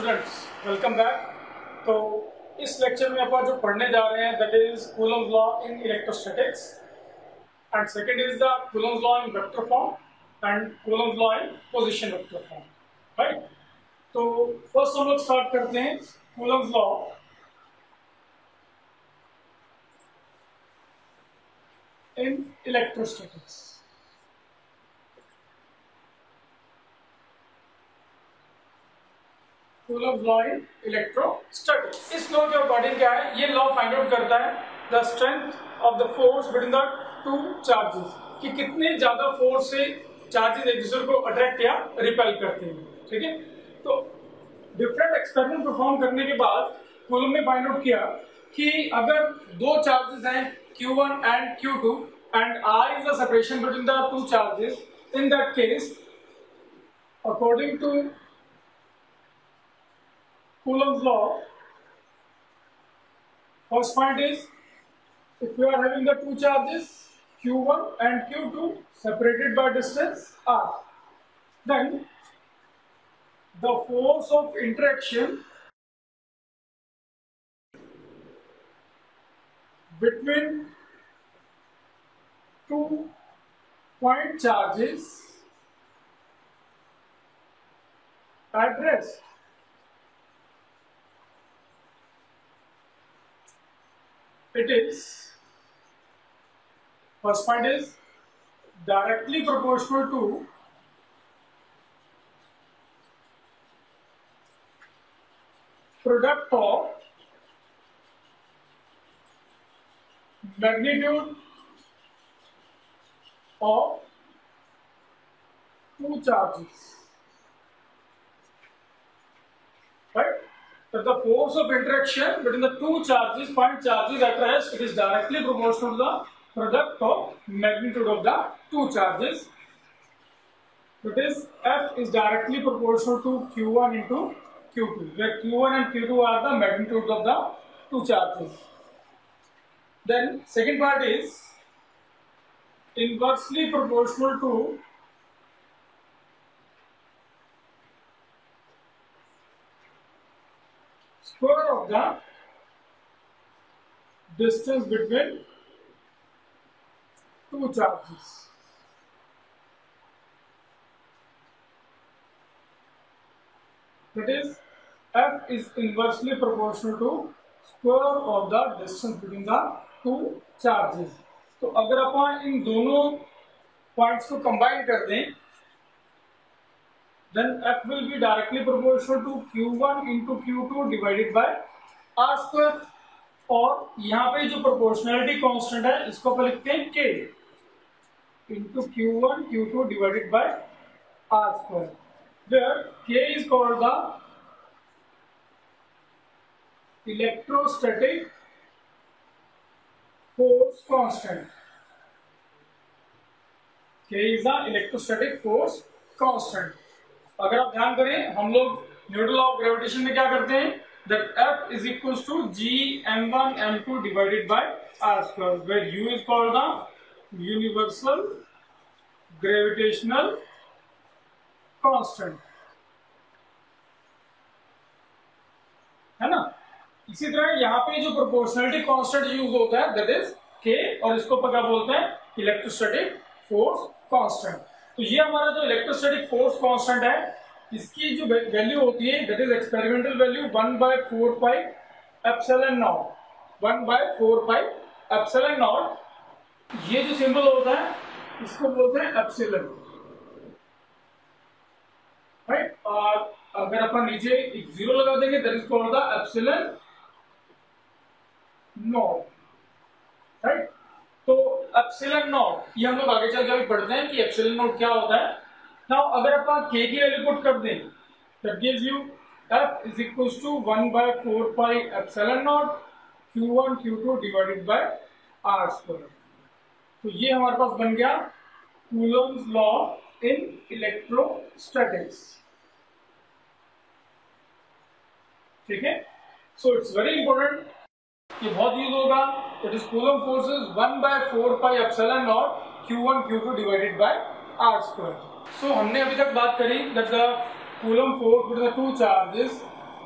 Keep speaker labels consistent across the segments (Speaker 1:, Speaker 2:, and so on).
Speaker 1: Students, welcome back. तो इस lecture में अपन जो पढ़ने जा रहे हैं that is coulomb's law in electrostatics and second is the Coulomb's law in vector form and Coulomb's law in position vector form, right. तो फर्स्ट हम लोग स्टार्ट करते हैं Coulomb's law in electrostatics. Coulomb's law in electrostatics. इस law के according क्या है, ये लॉ फाइंड आउट करता है the strength of the force between the two charges, कि कितने ज्यादा फोर्स से चार्जेस एक दूसरे को अट्रैक्ट या रिपेल करते हैं। ठीक है, तो डिफरेंट एक्सपेरिमेंट परफॉर्म करने के बाद कूलम ने फाइंड आउट किया कि अगर दो चार्जेस हैं Q1 and Q2 and R is the separation between the two charges, in that case according to Coulomb's law, first point is if you are having the two charges Q1 and Q2 separated by distance R, then the force of interaction between two point charges at rest it is, first point is directly proportional to product of magnitude of two charges, right? So the force of interaction between the two charges, point charges at rest, it is directly proportional to the product of magnitude of the two charges. That is, F is directly proportional to Q1 into Q2, where Q1 and Q2 are the magnitudes of the two charges. Then second part is inversely proportional to square of the distance between two charges. That is, F is inversely proportional to square of the distance between the two charges. तो अगर अपन इन दोनों points को combine कर दें, then F will be directly proportional to Q1 into Q2 divided by R square. और यहाँ पे जो प्रोपोर्शनलिटी कांस्टेंट है इसको अपन लिखते हैं K into Q1 Q2 divided by R square, where K is called the electrostatic force constant. K is the electrostatic force constant. अगर आप ध्यान करें, हम लोग न्यूटन लॉ ऑफ ग्रेविटेशन में क्या करते हैं, that F is equals to G m1 m2 divided by R square, where U is called the universal gravitational constant, है ना। इसी तरह यहाँ पे जो प्रोपोर्शनलिटी कांस्टेंट यूज होता है दैट इज K, और इसको क्या बोलते हैं, इलेक्ट्रोस्टैटिक फोर्स कांस्टेंट। तो ये हमारा जो इलेक्ट्रोस्टैटिक फोर्स कांस्टेंट है, इसकी जो वैल्यू होती है that is experimental value 1/4 pi epsilon naught, 1/4 pi epsilon not. ये जो सिंबल होता है इसको बोलते हैं एप्सिलॉन, राइट। और अगर अपन नीचे एक जीरो लगा देंगे that is called the epsilon not, right. तो एप्सिलॉन नॉट ये हम लोग आगे चल के पढ़ते हैं कि एप्सिलॉन नॉट क्या होता है। नाउ अगर अपन K की वैल्यू पुट कर दें that gives you F is equals to 1/4 pi epsilon naught Q1 Q2 divided by R square. तो ये हमारे पास बन गया कूलम्स लॉ इन इलेक्ट्रोस्टैटिक्स। ठीक है, सो इट्स वेरी इंपॉर्टेंट, ये बहुत यूज होगा। It is coulomb forces 1/4 pi epsilon naught Q1 Q2 divided by R square. So हमने अभी तक बात करी that the coulomb force between the two charges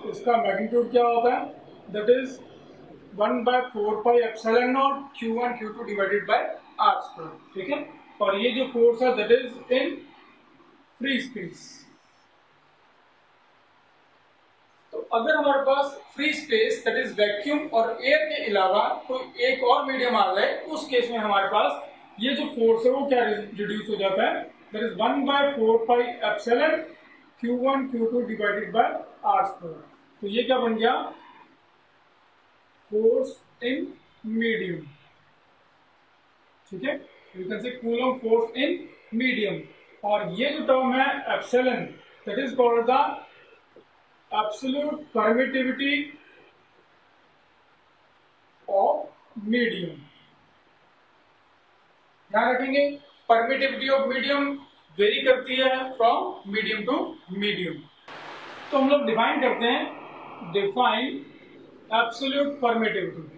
Speaker 1: इसका मैग्नीट्यूड क्या होता है, that is 1/4 pi epsilon naught Q1 Q2 divided by R square, ठीक है। और ये जो फोर्स है that is in free space. तो अगर हमारे पास free space that is vacuum और एयर के अलावा कोई एक और मीडियम आ जाए, उस केस में हमारे पास ये जो फोर्स है वो क्या रिड्यूस हो जाता है, that is 1/4 pi epsilon Q1 Q2 divided by R square. तो ये क्या बन गया, फोर्स इन मीडियम, ठीक है। You can say coulomb force in medium. और ये जो टर्म है epsilon that is called the absolute permittivity of medium. ध्यान रखेंगे, परमिटिविटी ऑफ मीडियम वेरी करती है फ्रॉम मीडियम टू मीडियम। तो हम लोग डिफाइन करते हैं, डिफाइन एब्सोल्यूट परमिटिविटी।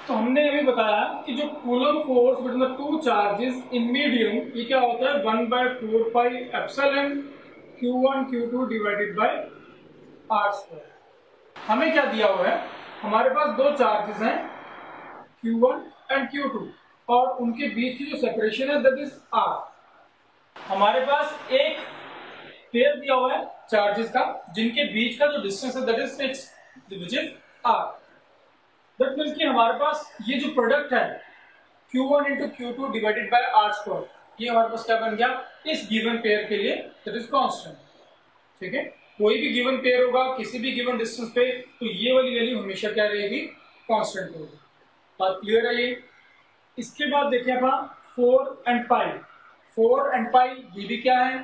Speaker 1: तो हमने अभी बताया कि जो Coulomb force between the two charges in medium, ये क्या होता है 1/4 पाई epsilon Q1 Q2 divided by R square. हमें क्या दिया हुआ है, हमारे पास दो चार्जेस हैं Q1 एंड Q2 और उनके बीच की जो सेपरेशन है दैट इज R। हमारे पास एक पेयर दिया हुआ है चार्जेस का जिनके बीच का जो डिस्टेंस है that is 6 which is R। That means कि हमारे पास ये जो प्रोडक्ट है Q1 into Q2 divided by R square, ये हमारे पास क्या बन गया इस गिवन पेयर के लिए, दैट इज कांस्टेंट, ठीक है। कोई भी गिवन पेयर होगा किसी भी गिवन डिस्टेंस पे, तो ये वाली वैल्यू हमेशा क्या रहेगी, कांस्टेंट होगी। बात क्लियर है ये। इसके बाद देखिए अपना 4 एंड पाई, 4 एंड पाई ये भी क्या है,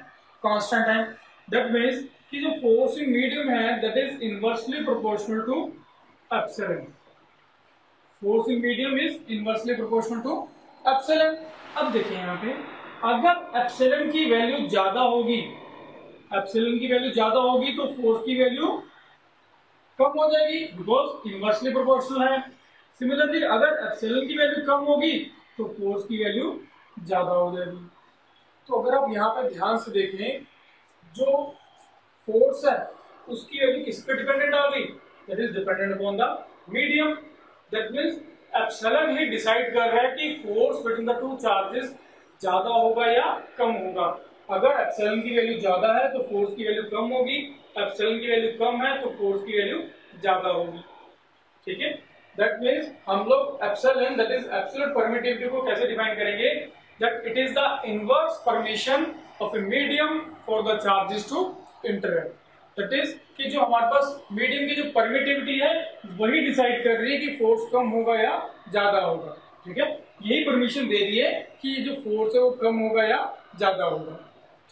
Speaker 1: कांस्टेंट है। दैट मीन्स कि जो फोर्स इन मीडियम है that is inversely proportional to epsilon. Force in medium is inversely proportional to epsilon. अब देखिए यहाँ पे अगर एप्सिलॉन की वैल्यू ज्यादा होगी, एप्सिलॉन की वैल्यू ज्यादा होगी तो फोर्स की वैल्यू कम हो जाएगी बिकॉज इनवर्सली प्रोपोर्शनल है। सिमिलरली अगर एप्सिलॉन की वैल्यू कम होगी तो फोर्स की वैल्यू ज्यादा हो जाएगी। तो अगर आप यहाँ पे ध्यान से देखें, जो फोर्स है उसकी वैल्यू किस पे डिपेंडेंट आ गई, that is dependent upon the medium. That means epsilon he decide कर रहा है कि force between the two charges ज्यादा होगा या कम होगा। अगर एप्सिलॉन की वैल्यू ज्यादा है तो फोर्स की वैल्यू कम होगी, एप्सिलॉन की वैल्यू कम है तो फोर्स की वैल्यू ज्यादा होगी, ठीक है। दैट मीन्स हम लोग epsilon that is absolute permittivity को कैसे डिफाइन करेंगे, that it is the inverse permission of a medium for the charges to interact. That is कि जो हमारे पास मीडियम की जो परमिटिविटी है वही डिसाइड कर रही है कि फोर्स कम होगा या ज्यादा होगा, ठीक है। यही परमिशन दे रही है कि जो फोर्स है वो कम होगा या ज्यादा होगा,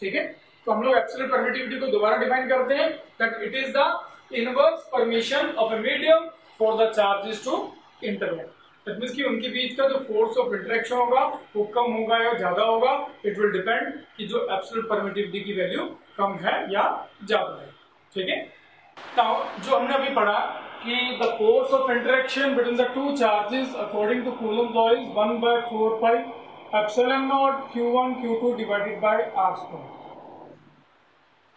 Speaker 1: ठीक है। तो हम लोग एब्सोल्यूट परमिटिविटी को दोबारा डिफाइन करते हैं, that it is the inverse permission of a medium for the charges to interact. That means कि उनके बीच का जो फोर्स ऑफ इंटरेक्शन होगा वो कम होगा या ज्यादा होगा, इट विल डिपेंड कि जो एब्सोल्यूट परमिटिविटी की वैल्यू कम है या ज्यादा है, ठीक है। नाउ जो हमने अभी पढ़ा कि the force of interaction between the two charges according to Coulomb law is 1/4 pi epsilon naught Q1 Q2 divided by R square,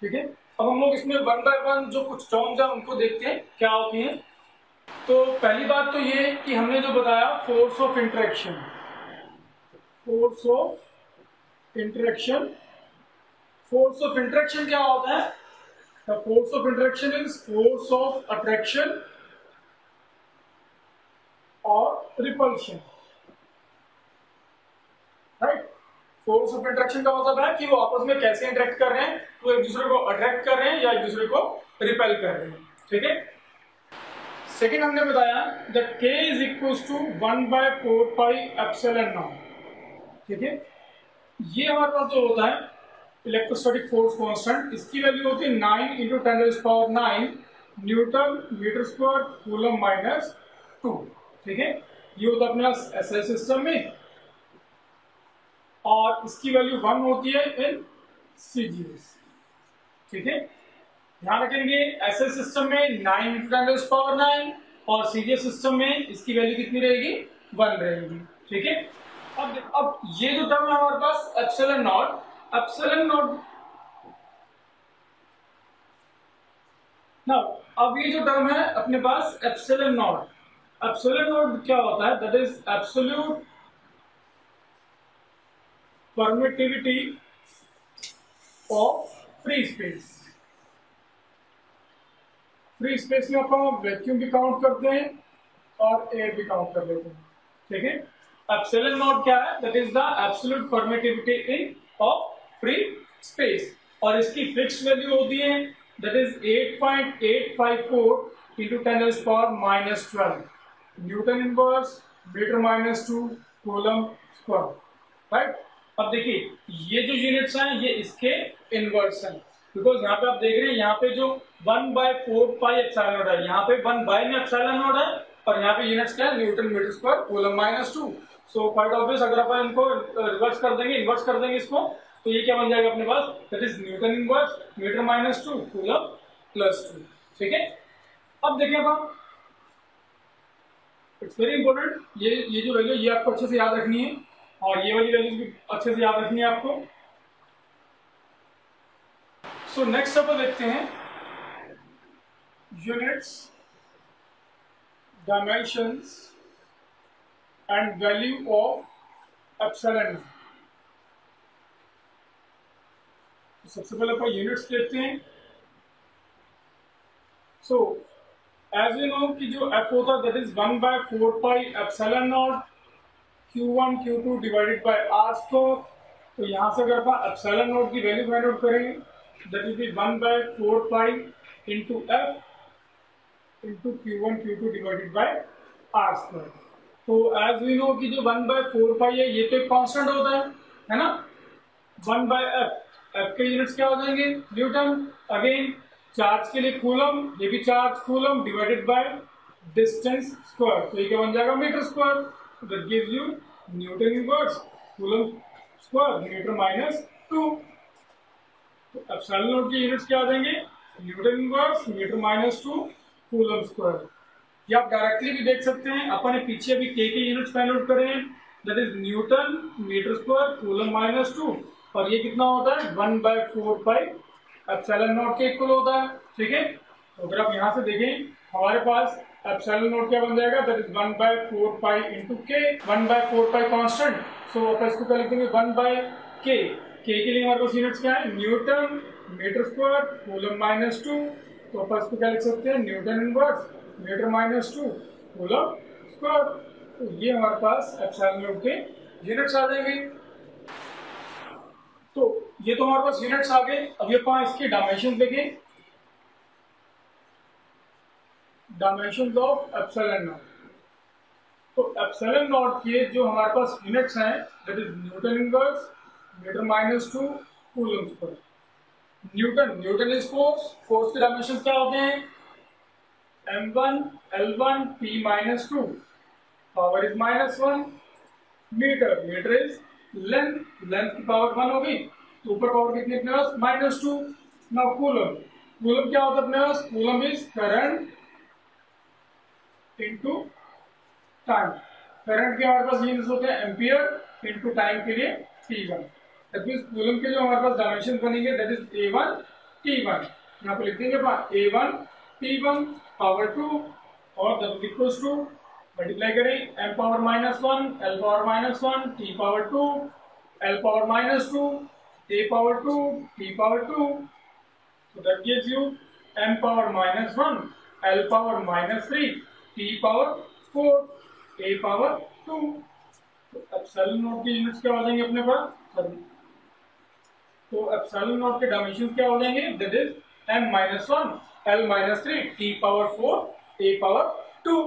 Speaker 1: ठीक है। अब हम लोग इसमें 1 बाय 1 जो कुछ टर्म्स है उनको देखते हैं क्या होती हैं। तो पहली बात तो ये कि हमने जो बताया force of interaction, force of interaction, force of interaction क्या होता है, the force of interaction is force of attraction और repulsion, right. Force of interaction का मतलब है कि वो आपस में कैसे इंटरेक्ट कर रहे हैं, वो एक दूसरे को अट्रैक्ट कर रहे हैं या एक दूसरे को रिपेल कर रहे हैं, ठीक है। सेकेंड हमने बताया that K is equal to 1/4 pi epsilon naught, ठीक है। ये हमारे पास जो होता है इलेक्ट्रोस्टैटिक फोर्स कांस्टेंट, इसकी वैल्यू होती है 9 × 10⁹ न्यूटन मीटर स्क्वायर कूलम -2, ठीक है। ये होता है अपने SI सिस्टम में और इसकी वैल्यू 1 होती है इन CGS, ठीक है। ध्यान रखेंगे SI सिस्टम में 9 × 10⁹ और CGS सिस्टम में इसकी वैल्यू कितनी रहेगी, 1 रहेगी, ठीक है। अब ये जो टर्म है हमारे पास एप्सिलॉन नॉट नाउ, अब ये जो टर्म है अपने पास एप्सिलॉन नॉट क्या होता है? That is absolute permittivity of free space. Free space में अपन वैक्यूम भी काउंट करते हैं और एयर भी काउंट कर लेते हैं, ठीक है। एप्सिलॉन नॉट क्या है? That is the absolute permittivity in of free space, और इसकी फिक्स वैल्यू होती है that is 8.854 into 10⁻⁻12 newton inverse मीटर-2 कूलम स्क्वायर, राइट। अब देखिए ये जो यूनिट्स हैं ये इसके इनवर्स हैं, बिकॉज यहाँ पे आप देख रहे हैं यहाँ पे जो 1/4 पाई एप्सिलॉन नॉट है, यहाँ पे 1/, में एप्सिलॉन नॉट है, और यहाँ पे यूनिट्स क्या है? न्यूटन मीटर स्क्वायर कूलम-2। सो क्वाइट ऑब्वियस, अगर अपन इनको रिवर्स कर देंगे, इन्वर्स कर देंगे इसको, तो ये क्या बन जाएगा अपने पास? दैट इज न्यूटन इनवर्स मीटर-2 कूलम+2, ठीक है। अब देखिए अब इट्स वेरी इंपॉर्टेंट, ये जो वैल्यू ये आपको अच्छे से याद रखनी है, और ये वाली वैल्यूज भी अच्छे से याद रखनी है आपको। सो नेक्स्ट अपन देखते हैं units, dimensions and value of epsilon. सबसे पहले अपन यूनिट्स देखते हैं। सो एज यू नो कि जो एफ होता है that is 1/4 pi epsilon naught Q1 Q2 divided by R square. तो यहाँ से अगर अपन एप्सिलॉन नॉट की वैल्यू फाइंड आउट करेंगे that is 1/4 pi into F into Q1 Q2 divided by R square. तो एज वी नो कि जो 1/4 पाई है ये तो एक कांस्टेंट होता है ना। 1/F, F के यूनिट्स क्या हो जाएंगे? न्यूटन। अगेन चार्ज के लिए कूलम, ये भी charge coulomb divided by distance square, तो ये क्या बन जाएगा? Metre square. That gives you Newton inverse coulomb square मीटर-2। तो एप्सिलॉन नॉट की यूनिट्स क्या आ जाएंगे? न्यूटन इनवर्स मीटर-2 कूलम स्क्वायर। ये आप डायरेक्टली भी देख सकते हैं, अपन ने पीछे भी के यूनिट्स फाइंड आउट करे हैं, that is newton metre square कूलम-2, और ये कितना होता है? 1/4 पाई एप्सिलॉन नॉट के इक्वल होता है, ठीक है। तो अगर आप यहाँ से देखें हमारे पास एप्सिलॉन नॉट क्या बन जाएगा? दैट इज 1/4 पाई इंटू के। 1/4 पाई कांस्टेंट, सो अपन इसको क्या लिख देंगे? 1/k। के लिए हमारे पास यूनिट्स क्या है? न्यूटन मीटर स्क्वायर कूलम-2, तो अपन इसको क्या लिख सकते हैं? न्यूटन इनवर्स मीटर-2 कूलम स्क्वायर। तो ये हमारे पास एप्सिलॉन नॉट के यूनिट्स आ जाएंगे। तो ये तो हमारे पास यूनिट्स आ गए। अभी अपन इसके डायमेंशन देखें, डायमेंशंस ऑफ एप्सिलॉन नॉट। तो एप्सिलॉन नॉट के जो हमारे पास यूनिट्स हैं दैट इज न्यूटन इनवर्स मीटर-2 coulomb square. Newton is force के डायमेंशन क्या होते हैं? m1 l1 p-2, power is -1। Metre is length की पावर 1 होगी, तो ऊपर पावर कितनी अपने पास? -2। नाउ कूलम क्या होता है अपने पास? Coulomb is current into time. Current के हमारे पास यूनिट्स होते हैं एम्पियर इंटू टाइम के लिए t1। दैट मींस कूलम के जो हमारे पास डायमेंशन बनेंगे दैट इज a1 t1। यहाँ पे लिख देंगे a1 t1 पावर 2, और that is equals to multiply करें m power -1 l power -1 t power 2 l power -2 a power 2 t power 2। so that gives you m power -1 l power -3 t power 4 a power 2। तो epsilon naught की units क्या हो जाएंगे अपने पास? तो epsilon naught के dimension क्या हो जाएंगे? That is m-1 l-3 t power 4 a power 2।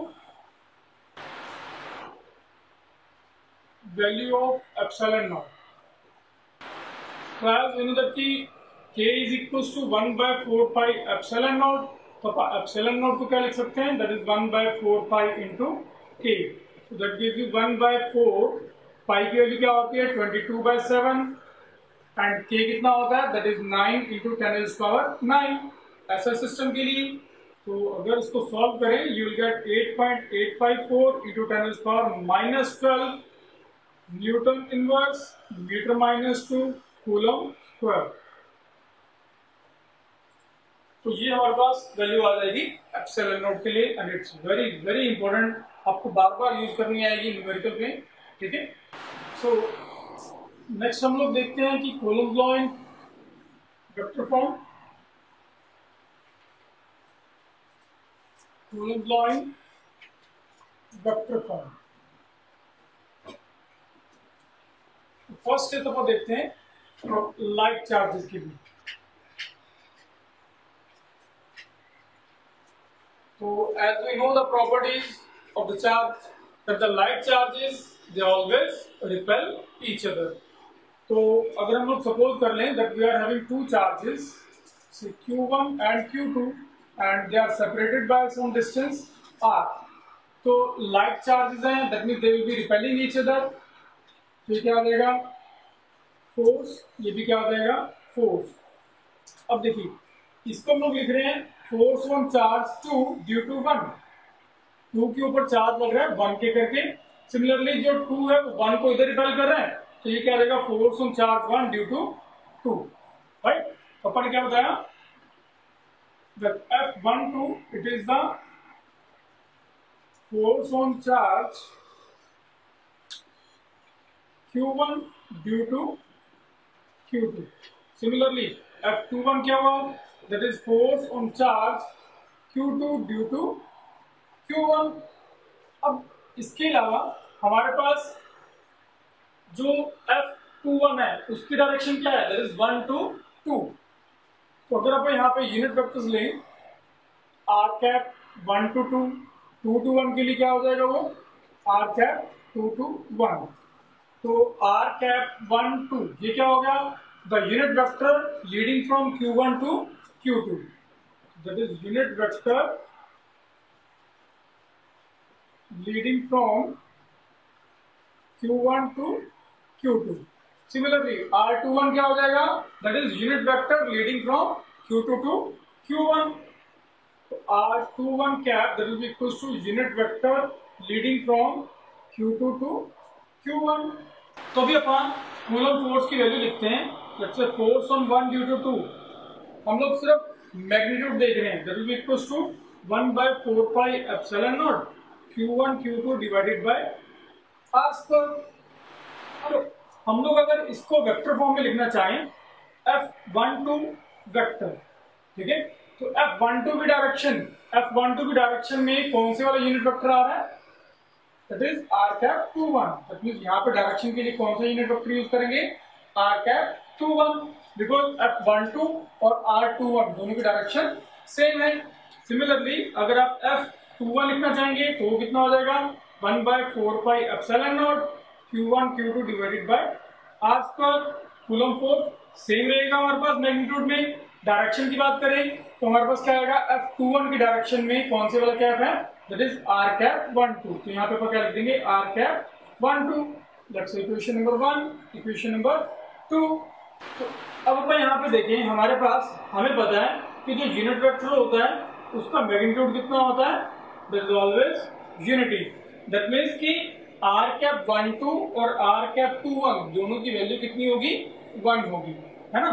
Speaker 1: Value of epsilon naught, class in that की k is equals to 1/4 pi epsilon naught. तो एप्सिलॉन नॉट को क्या लिख सकते हैं? That is 1/4 pi into k। So that gives you 1/4 pi की value क्या होती है? 22/7, एंड k कितना होता है? दैट इज 9 इंटू 10⁻9 ऐसा सिस्टम के लिए। तो अगर इसको सॉल्व करें you will get 8.854 into 10⁻12 newton inverse metre minus 2 coulomb square. तो ये हमारे पास वैल्यू आ जाएगी एप्सिलॉन नॉट के लिए and it's very very important, आपको बार बार यूज करनी आएगी न्यूमेरिकल में, ठीक है। सो नेक्स्ट हम लोग देखते हैं कि coulomb's law in vector form. Coulomb's law in vector form. First step अपन देखते हैं लाइट चार्जेस के लिए। So as we know the properties of the charge, that the light charges they always repel each other. तो अगर हम लोग suppose कर लें that we are having two charges, say Q1 and Q2, and they are separated by some distance r. तो light charges हैं, that means they will be repelling each other. तो ये क्या आ जाएगा फोर्स, ये भी क्या आ जाएगा फोर्स। अब देखिए इसको हम लोग लिख रहे हैं force on charge 2 due to 1, 2 के ऊपर चार्ज लग रहा है 1 के करके। सिमिलरली जो 2 है वो 1 को इधर रिपेल कर रहा है, तो ये क्या रहेगा force on charge 1 due to 2, right. अपन ने क्या बताया that F12 it is the force on charge Q1 due to Q2। Similarly F21 क्या हुआ, that is force on charge Q2 due to Q1। अब इसके अलावा हमारे पास जो F21 है उसकी डायरेक्शन क्या है, that is 1 to 2। तो अगर आप यहाँ पे यूनिट वेक्टर्स लें r कैप 1 to 2, 2 to 1 के लिए क्या हो जाएगा वो r कैप 2 to 1। तो r कैप 1 2 ये क्या हो गया the unit vector leading from Q1 to Q2, that is unit vector leading from Q1 to Q2। Similarly R21 क्या हो जाएगा, that is unit vector leading from Q2 to Q1। तो R21 cap that will be equals to unit vector leading from Q2 to Q1। तो अभी अपन coulomb force की value लिखते हैं। Let's say force on 1 due to 2, हम लोग सिर्फ magnitude देख रहे हैं, that will be equals to 1/4 pi epsilon naught Q1 Q2 divided by r square. अब हम लोग अगर इसको वेक्टर फॉर्म में लिखना चाहें F12 वेक्टर, ठीक है, तो F12 की डायरेक्शन में कौन से वाला यूनिट वेक्टर आ रहा है, that is r cap 21। That means यहाँ पे डायरेक्शन के लिए कौन सा यूनिट वेक्टर यूज करेंगे, r कैप 21, बिकॉज F12 और R21 दोनों की डायरेक्शन सेम है। सिमिलरली अगर आप F21 लिखना चाहेंगे तो वो कितना हो जाएगा 1/4 पाई epsilon naught Q1 Q2 divided by r square. Coulomb force same रहेगा हमारे पास मैग्नीट्यूड में। डायरेक्शन की बात करें तो हमारे पास क्या आएगा F21 की डायरेक्शन में कौन से वाला कैप है, दैट इज r कैप 12। तो यहाँ पे अपन क्या लिख देंगे r cap 12। That's equation number 1। Equation number 2। तो अब अपन यहाँ पे देखें, हमारे पास हमें पता है कि जो यूनिट वेक्टर होता है उसका मैग्नीट्यूड कितना होता है, that is always unity. That means कि r कैप 12 और r कैप 21 दोनों की वैल्यू कितनी होगी 1 होगी, है ना।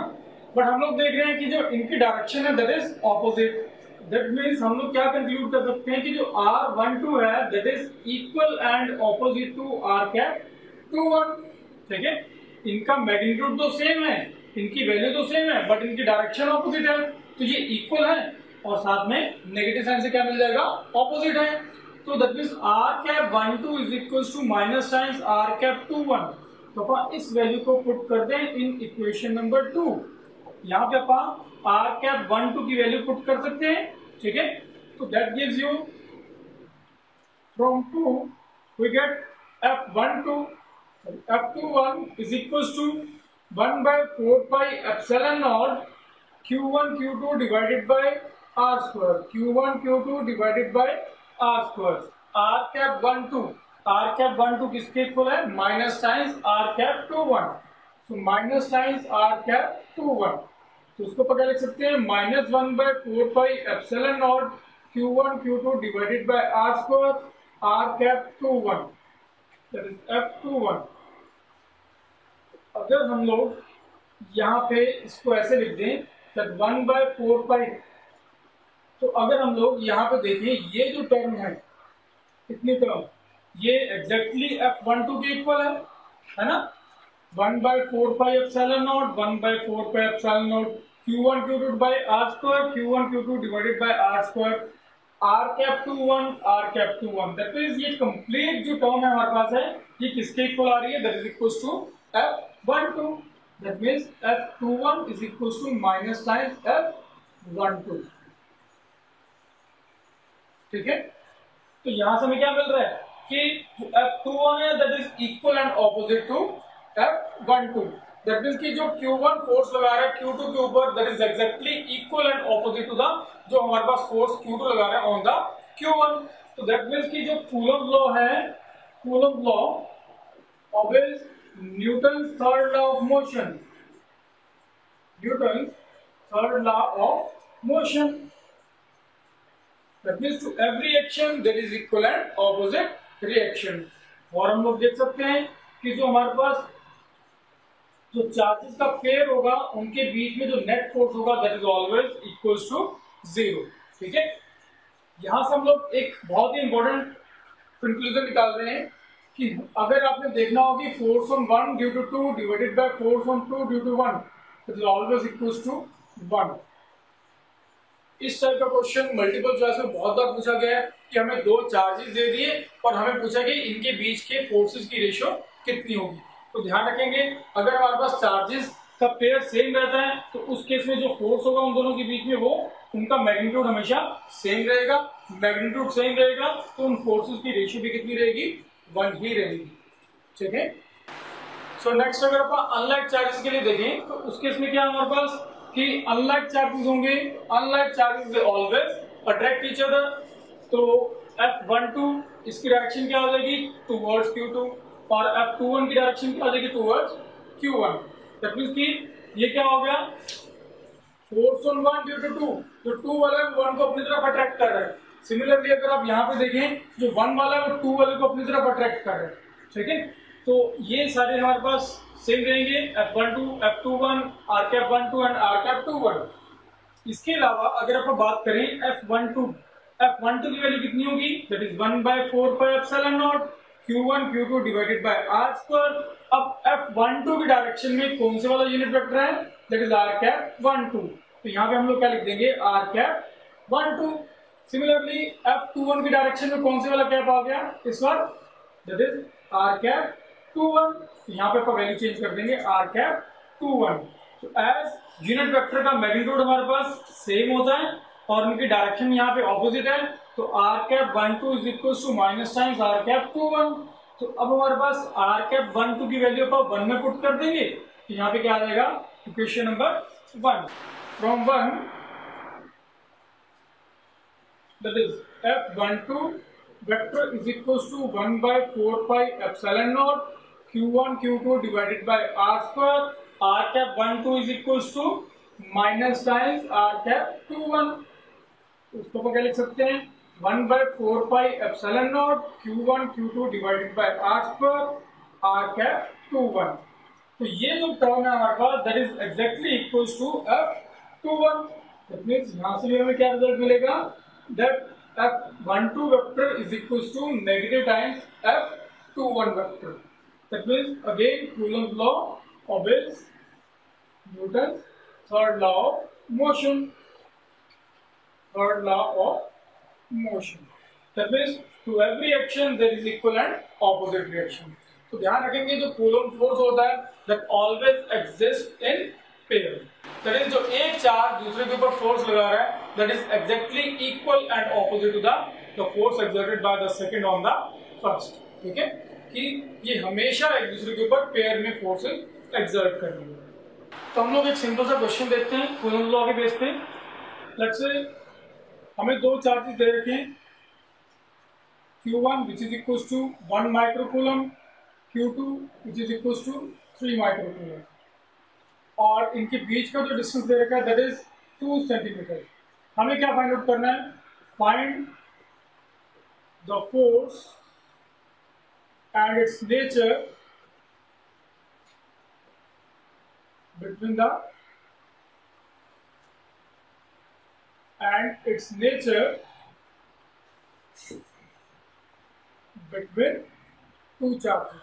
Speaker 1: बट हम लोग देख रहे हैं कि जो इनकी डायरेक्शन है that is opposite. That means हम लोग क्या कंक्लूड कर सकते हैं कि जो R12 है that is equal and opposite to r cap 21, ठीक है। इनका मैग्नीट्यूड तो सेम है, इनकी वैल्यू तो सेम है, बट इनकी डायरेक्शन ऑपोजिट है। तो ये इक्वल है और साथ में नेगेटिव साइन से क्या मिल जाएगा, ऑपोजिट है। तो that means r cap 12 is equals to minus sign r cap 21। तो अपन इस वैल्यू को पुट कर दें इन इक्वेशन नंबर 2। यहाँ पे अपन r कैप 12 की वैल्यू पुट कर सकते हैं, ठीक है। तो that gives you from 2 we get F21 is equals to 1/4 pi epsilon naught Q1 Q2 divided by r square, Q1 Q2 divided by r square। r cap 12 किसके equal है, minus times r cap 21। So minus times r cap 21, तो उसको पता लिख सकते हैं -1/4 pi epsilon naught Q1 Q2 divided by r square, r cap 21, that is F21। अगर हम लोग यहाँ पे इसको ऐसे लिख दें that 1/4 पाई, तो अगर हम लोग यहाँ पे देखें ये जो टर्म है, कितनी टर्म, ये एग्जैक्टली F12 के इक्वल है ना। 1/4 पाई epsilon naught, 1/4 pi epsilon naught Q1 Q2 by R square, Q1 Q2 divided by R square, R cap two one, R cap two one. That means ये complete जो term है हमारे पास है, ये किसके इक्वल आ रही है, that is equals to F12। That means F21 is equals to minus times F12। ठीक है, तो यहां से हमें क्या मिल रहा है कि F21 है that is equal and opposite to F12। That means कि जो Q1 फोर्स लगा रहा है Q2 के ऊपर, that is exactly equal and opposite to the जो हमारे पास फोर्स Q2 लगा रहा है ऑन द Q1। तो दैट मींस कि जो कूलम्ब लॉ है, coulomb law obeys Newton third law of motion, Newton third law of motion. That means to every action there is equal and opposite reaction। और हम लोग देख सकते हैं कि जो हमारे पास जो चार्जेस का पेयर होगा उनके बीच में जो नेट फोर्स होगा that is always equals to 0। ठीक है, यहां से हम लोग एक बहुत ही इंपॉर्टेंट कंक्लूजन निकाल रहे हैं कि अगर आपने देखना हो कि force on 1 due to 2 divided by force on 2 due to 1 that is always equals to 1। इस टाइप का क्वेश्चन मल्टीपल चॉइस में बहुत बार पूछा गया है कि हमें दो चार्जेस दे दिए और हमें पूछा कि इनके बीच के फोर्सेस की रेशियो कितनी होगी। तो ध्यान रखेंगे, अगर हमारे पास चार्जेस का पेयर सेम रहता है तो उस केस में जो फोर्स होगा उन दोनों के बीच में वो उनका मैग्नीट्यूड हमेशा सेम रहेगा। मैग्नीट्यूड सेम रहेगा तो उन फोर्सेस की रेशियो भी कितनी रहेगी, 1 ही रहेगी। ठीक है, सो नेक्स्ट अगर अपन अनलाइक चार्जेस के लिए देखें तो उस केस में क्या हमारे पास कि अनलाइक चार्जेस होंगे, unlike charges they always attract each other. तो F12 इसकी डायरेक्शन क्या हो जाएगी, टुवर्ड्स Q2, और F21 की डायरेक्शन क्या हो जाएगी, टुवर्ड्स Q1। दैट मींस कि ये क्या हो गया, फोर्स ऑन 1 ड्यू टू 2, तो 2 वाला 1 को अपनी तरफ अट्रैक्ट कर रहा है। सिमिलरली अगर आप यहाँ पे देखें जो 1 वाला है वो 2 वाले को अपनी तरफ अट्रैक्ट कर रहा है। ठीक है, तो ये सारे हमारे पास सेम रहेंगे, F12, F21, R cap 12 and R cap 21। इसके अलावा अगर आप बात करें F12 की वैल्यू कितनी होगी, that is 1/4 pi epsilon naught Q1 Q2 divided by R square. अब F12 की डायरेक्शन में कौन से वाला यूनिट वेक्टर है, दैट इज R cap 12। तो यहाँ पे हम लोग क्या लिख देंगे, R cap 12। सिमिलरली F21 की डायरेक्शन में कौन से वाला कैप आ गया इस बार, दैट इज R cap 21। यहाँ पे वैल्यू चेंज कर देंगे R cap 21। तो एज यूनिट वेक्टर का मैग्नीट्यूड हमारे पास सेम होता है और उनकी डायरेक्शन यहाँ पे ऑपोजिट है, तो R cap 12 is equal to minus times R cap 21। तो अब हमारे पास R cap 12 की वैल्यू को 1 में पुट कर देंगे, तो यहाँ पे क्या आ जाएगा, equation number 1 from 1 that is F12 vector is equals to 1/4 pi epsilon naught Q1 Q2 divided by R square, R cap 12 is equals to minus times R cap 21। उसको क्या लिख सकते हैं, 1/4 pi epsilon naught Q1 Q2 divided by R square, R cap 21। तो ये जो term है हमारे पास that is exactly equals to F21। That means यहां से भी हमें क्या रिजल्ट मिलेगा, that F12 vector is equals to negative times F21 vector। That means again Coulomb's law obeys Newton's third law of motion, third law of motion। That means to every action there is equal and opposite reaction। तो ध्यान रखेंगे जो coulomb force होता है that always exists in pair। That is जो एक charge दूसरे के ऊपर फोर्स लगा रहा है that is exactly equal and opposite to the force exerted by the second on the first. ठीक है, कि ये हमेशा एक दूसरे के ऊपर पेयर में फोर्स एक्सर्ट कर रही है। तो हम लोग एक सिंपल सा क्वेश्चन देखते हैं कूलम्ब लॉ के बेस पे। लेट्स से हमें दो चार्जेस दे रखे हैं, Q1 which is equals to 1 microcoulomb, Q2 which is equals to 3 microcoulomb, और इनके बीच का जो डिस्टेंस दे रखा है दैट इज 2 सेंटीमीटर। हमें क्या फाइंड आउट करना है, find the force and its nature between the and its nature between two charges।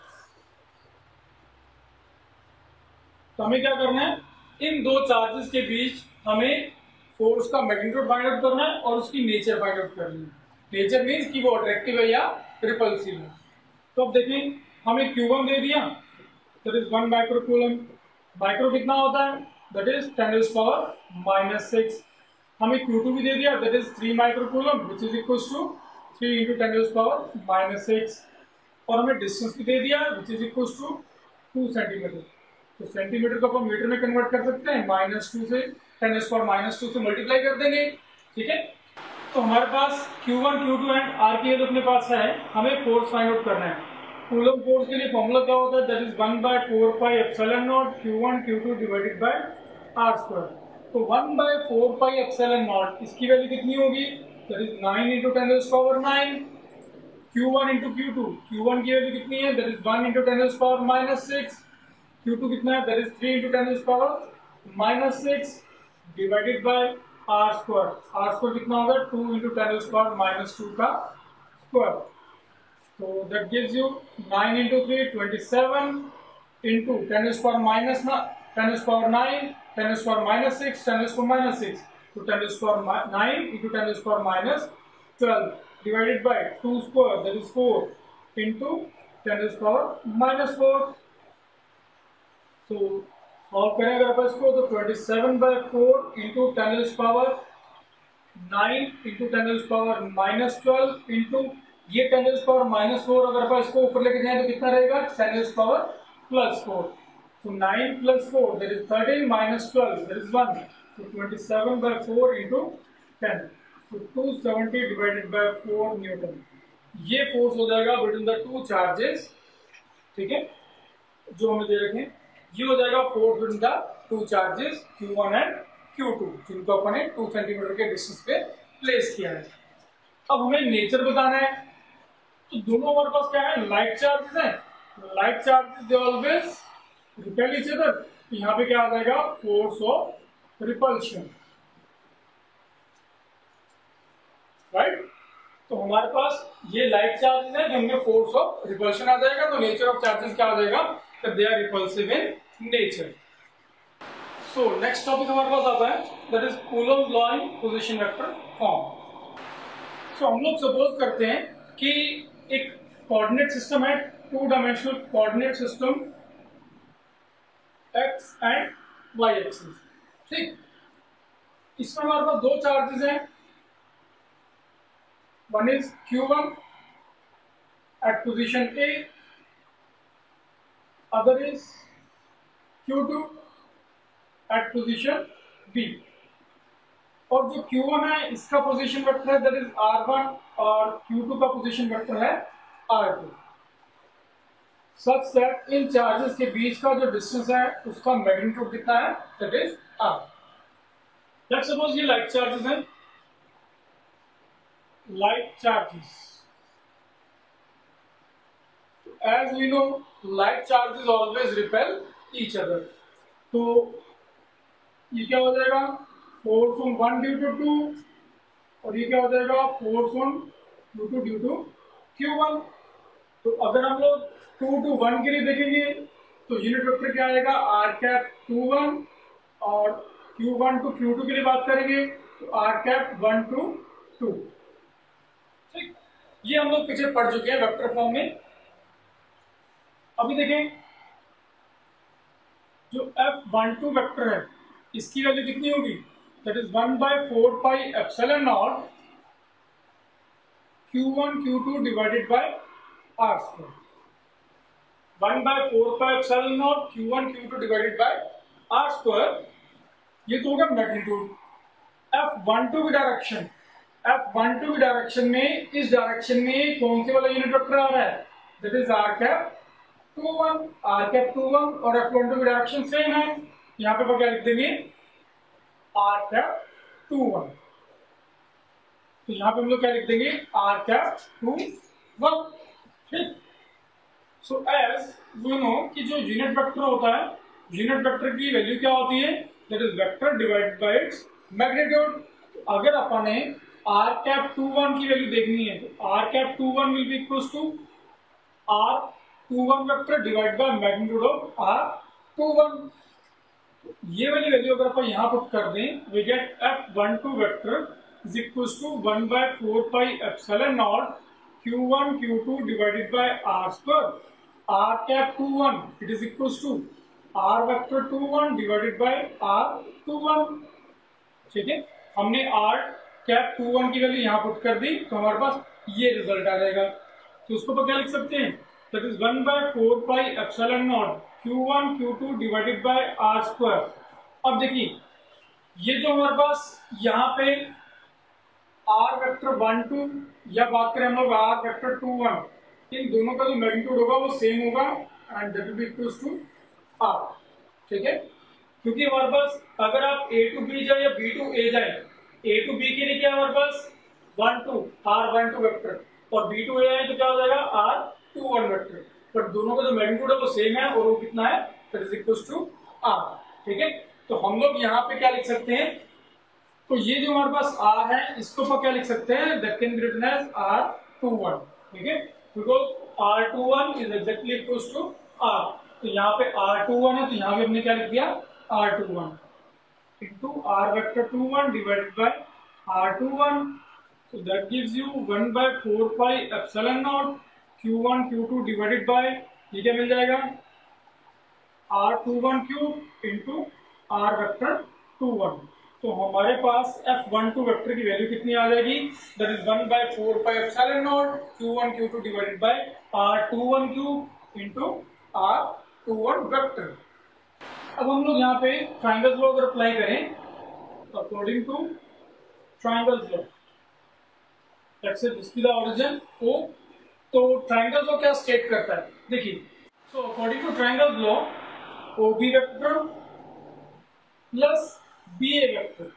Speaker 1: तो हमें क्या करना है, इन दो चार्जेस के बीच हमें फोर्स का मैग्नीट्यूड फाइंड आउट करना है और उसकी नेचर फाइंड आउट करनी है। नेचर मीन्स कि वो अट्रैक्टिव है या रिपल्सिव है। तो अब देखें, हमें Q1 दे दिया, that is 1 micro coulomb. Micro कितना होता है, दैट इज 10⁻⁻⁶। हमें Q2 भी दे दिया, that is 3 micro coulomb which is equal to 3 × 10⁻⁻⁶। और हमें डिस्टेंस भी दे दिया which is equal to 2 centimetre. तो सेंटीमीटर को अपन मीटर में कन्वर्ट कर सकते हैं, -2 से 10⁻⁻² से मल्टीप्लाई कर देंगे। ठीक है, तो हमारे पास Q1, Q2 एंड R की अपने पास है। हमें फोर्स फाइंड आउट करना है। कूलम फोर्स के लिए फॉर्मूला क्या होता है, that is 1/4πε0 Q1 Q2 divided by R²। तो 1/4πε0 इसकी वैल्यू कितनी होगी, that is 9 × 10⁻⁹। Q1 × Q2, Q1 की वैल्यू कितनी है, दैट इज 1 × 10⁻⁻⁶। Q2 कितना है, that is 3 × 10⁻⁻⁶ divided by R²। R² कितना होगा, 2 × 10⁻⁻² का स्क्वायर। तो दैट गिव्स यू 9 × 3 27 into 10⁻⁹, 10⁻⁻6 तो 10⁻9 × 10⁻12 divided by 2 square, that is 4 into 10⁻⁴। तो सॉल्व करें अगर अपन इसको, तो 27/4 into 10⁻9 into 10⁻12 into ये 10⁻⁻4 अगर अपन इसको ऊपर लेके जाए तो कितना रहेगा, 10⁻+4। तो 9 + 4 that is 13 - 12 that is 1। so 27/4 into 10, so 270 divided by 4 Newton. ये फोर्स हो जाएगा बिटवीन द टू चार्जेस। ठीक है, जो हमें दे रखे हैं, ये हो जाएगा force between the two charges Q1 and Q2, जिनको अपन ने 2 सेंटीमीटर के डिस्टेंस पे प्लेस किया है। अब हमें नेचर बताना है। तो दोनों हमारे पास क्या है, लाइट चार्जेस हैं। Light charges they always repel each other. तो यहाँ पे क्या आ जाएगा, फोर्स ऑफ रिपल्शन, राइट। तो हमारे पास ये लाइट चार्जेस है, जिनमें फोर्स ऑफ रिपल्शन आ जाएगा। तो नेचर ऑफ चार्जेस क्या आ जाएगा, they are repulsive in nature. So next topic हमारे पास आता है, that is coulomb's law in position vector form. So हम लोग सपोज करते हैं कि एक कोऑर्डिनेट सिस्टम है, 2 dimensional coordinate system x and y axis. ठीक, इसमें हमारे पास दो चार्जेस हैं, one is Q1 at position A, other is Q2 at position B। और जो Q1 है इसका पोजीशन वेक्टर है दैट इज R1 और Q2 का पोजीशन वेक्टर है R2, such that in charges के बीच का जो डिस्टेंस है उसका मैग्नीट्यूड कितना है, that is R। Let's suppose ये लाइट चार्जेस हैं, light charges. As we know light charges always repel each other. तो ये क्या हो जाएगा, फोर्स ऑन 1 ड्यू टू 2, और ये क्या हो जाएगा, force on Q2 due to Q1। तो अगर हम लोग 2 to 1 के लिए देखेंगे तो यूनिट वेक्टर क्या आएगा, r⁻21, और Q1 to Q2 के लिए बात करेंगे तो r⁻1 to 2। ठीक, ये हम लोग पीछे पढ़ चुके हैं वेक्टर फॉर्म में। अभी देखें, जो F12 वेक्टर है इसकी वैल्यू कितनी होगी, that is 1/4πε0 Q1 Q2 divided by R²। 1/4πε0 Q1 Q2 divided by R², ये तो होगा मैग्नीट्यूड। F12 की डायरेक्शन, F12 की डायरेक्शन में, इस डायरेक्शन में कौन से वाला यूनिट वेक्टर आ रहा है, दैट इज r⁻21। r⁻21 और F12 की डायरेक्शन सेम है, यहाँ पे क्या लिख देंगे, r⁻21। तो यहाँ पे हम लोग क्या लिख देंगे, r⁻21। ठीक, सो एज वी नो कि जो यूनिट वेक्टर होता है यूनिट वेक्टर की वैल्यू क्या होती है, that is vector divided by its magnitude. अगर अपन ने आर कैप 21 की वैल्यू देखनी है तो R cap 21 will be equals to R 21 vector divide by magnitude of R 21। ये वाली वैल्यू अगर अपन यहाँ पुट कर दें, we get F12 vector is equals to 1 by 4 pi epsilon naught Q1 Q2 divided by R square R cap 21 it is equals to R vector 21 divided by R 21। ठीक है, हमने R cap 21 की value यहाँ put कर दी तो हमारे पास ये रिजल्ट आ जाएगा। तो उसको पर क्या लिख सकते हैं, that is 1 by 4 pi epsilon naught Q1 Q2 divided by R square. अब देखिए ये जो हमारे पास यहाँ पे R वेक्टर 1 2 या बात करें हम लोग R वेक्टर 2 1, इन दोनों का जो मैग्नीट्यूड होगा वो सेम होगा and that will be equals to R। ठीक है, क्योंकि हमारे पास अगर आप A टू B जाए या B टू A जाए, A टू B के लिए क्या है हमारे पास 1 2 R12 वेक्टर और B टू A आए तो क्या हो जाएगा R21 वेक्टर, पर दोनों का जो मैग्नीट्यूड है वो सेम है और वो कितना है, that is equals to R। ठीक है, तो हम लोग यहाँ पे क्या लिख सकते हैं, तो ये जो हमारे पास R है इसको पर क्या लिख सकते हैं, that can be written as R21। ठीक है, because R21 is exactly equals to R। तो यहाँ पे R21 है तो यहाँ पे हमने क्या लिख दिया R21 into R vector 21 divided by R21, so that gives you 1 by 4 pi epsilon naught Q1 Q2 divided by ये क्या मिल जाएगा R21 cube into R vector 21। तो हमारे पास F12 वेक्टर की वैल्यू कितनी आ जाएगी, that is 1 by 4 pi epsilon naught Q1 Q2 divided by R21 cube into R21 vector. अब हम लोग यहाँ पे ट्राइंगल्स लॉ अगर अप्लाई करें according to triangles law, let's say this is the origin O, तो ट्राइंगल्स लॉ क्या state करता है, देखिए so according to triangles law OB vector plus BA vector,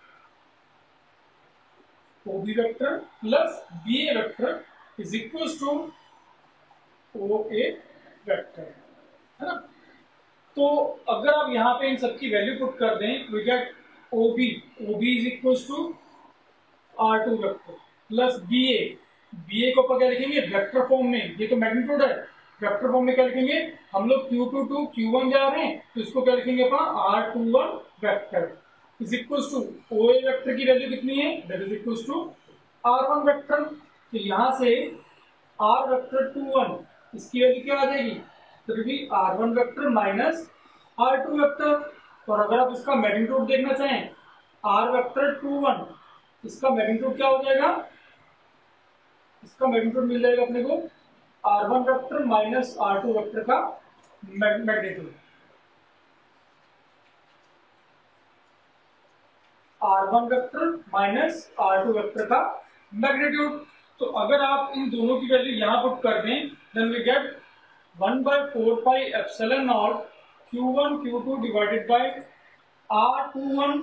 Speaker 1: OB vector plus BA vector is equals to OA vector, है ना। तो अगर आप यहाँ पे इन सबकी वैल्यू पुट कर दें, we get OB is equals to R2 vector plus BA को क्या लिखेंगे वेक्टर फॉर्म में, ये तो मैग्नीट्यूड है, वेक्टर फॉर्म में क्या लिखेंगे हम लोग Q2 टू Q1 जा रहे हैं तो इसको क्या लिखेंगे अपन R21 vector is equals to OA vector की वैल्यू कितनी है, that is equals to R1 vector. तो यहाँ से R वेक्टर 21 इसकी वैल्यू क्या आ जाएगी, तो भी R1 vector minus R2 vector. और अगर आप इसका मैग्नीट्यूड देखना चाहें R वेक्टर 21 इसका मैग्नीट्यूड क्या हो जाएगा, इसका मैग्नीट्यूड मिल जाएगा अपने को R1 vector minus R2 vector का magnitude, R1 vector minus R2 vector का मैग्नीट्यूड। तो अगर आप इन दोनों की वैल्यू यहाँ पुट कर दें, then we get 1 by 4 pi epsilon naught Q1 Q2 divided by R21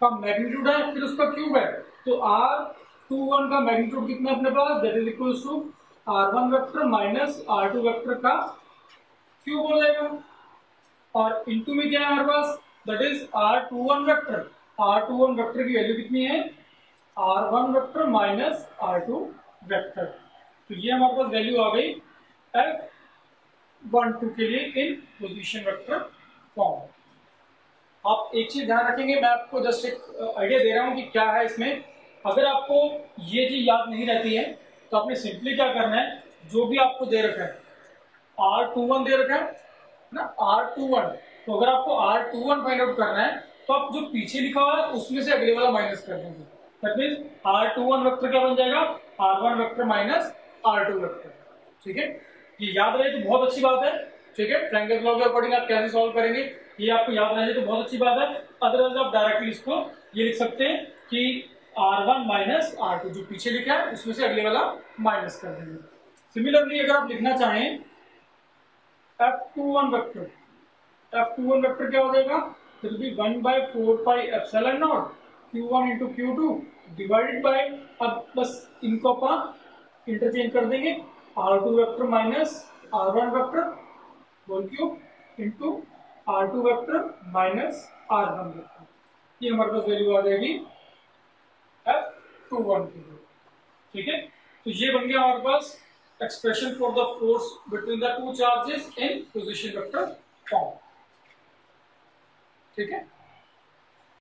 Speaker 1: का मैग्नीट्यूड है फिर उसका क्यूब है, तो R21 का मैग्नीट्यूड कितना अपने पास, that is equals to R1 vector minus R2 vector का क्यूब हो जाएगा। और इनटू में क्या है हमारे पास, that is R21 vector, R21 vector की वैल्यू कितनी है R1 vector minus R2 vector. तो ये हमारे पास वैल्यू आ गई F12 के लिए इन पोजीशन वेक्टर फॉर्म। आप एक चीज ध्यान रखेंगे, मैं आपको जस्ट एक आइडिया दे रहा हूं कि क्या है इसमें। अगर आपको ये चीज याद नहीं रहती है तो आपने सिंपली क्या करना है, जो भी आपको दे रखा है R21 दे रखा है ना R21, तो अगर आपको R21 फाइंड आउट करना है तो आप जो पीछे लिखा हुआ है उसमें से अगले वाला माइनस कर देंगे, दैट मींस R21 वेक्टर क्या बन जाएगा R1 vector minus R2 vector. ठीक है, ये याद रहे तो बहुत अच्छी बात है। ठीक है, ट्रायंगल लॉ के अकॉर्डिंग आप कैसे सॉल्व करेंगे ये आपको याद रहे तो बहुत अच्छी बात है। अदरवाइज आप डायरेक्टली इसको ये लिख सकते हैं कि R1 माइनस R2, जो पीछे लिखा है उसमें से अगले वाला माइनस कर देंगे। सिमिलरली अगर आप लिखना चाहें F21 वेक्टर, F21 वेक्टर क्या हो जाएगा, तो will be 1 by 4 pi epsilon naught Q1 into Q2 divided by, अब बस इनको अपन इंटरचेंज कर देंगे R2 vector minus R1 vector whole cube into R2 vector minus R1 vector, ये हमारे पास वैल्यू आ जाएगी F21 की। ठीक है, तो ये बन गया हमारे पास expression for the force between the two charges in position vector form. ठीक है।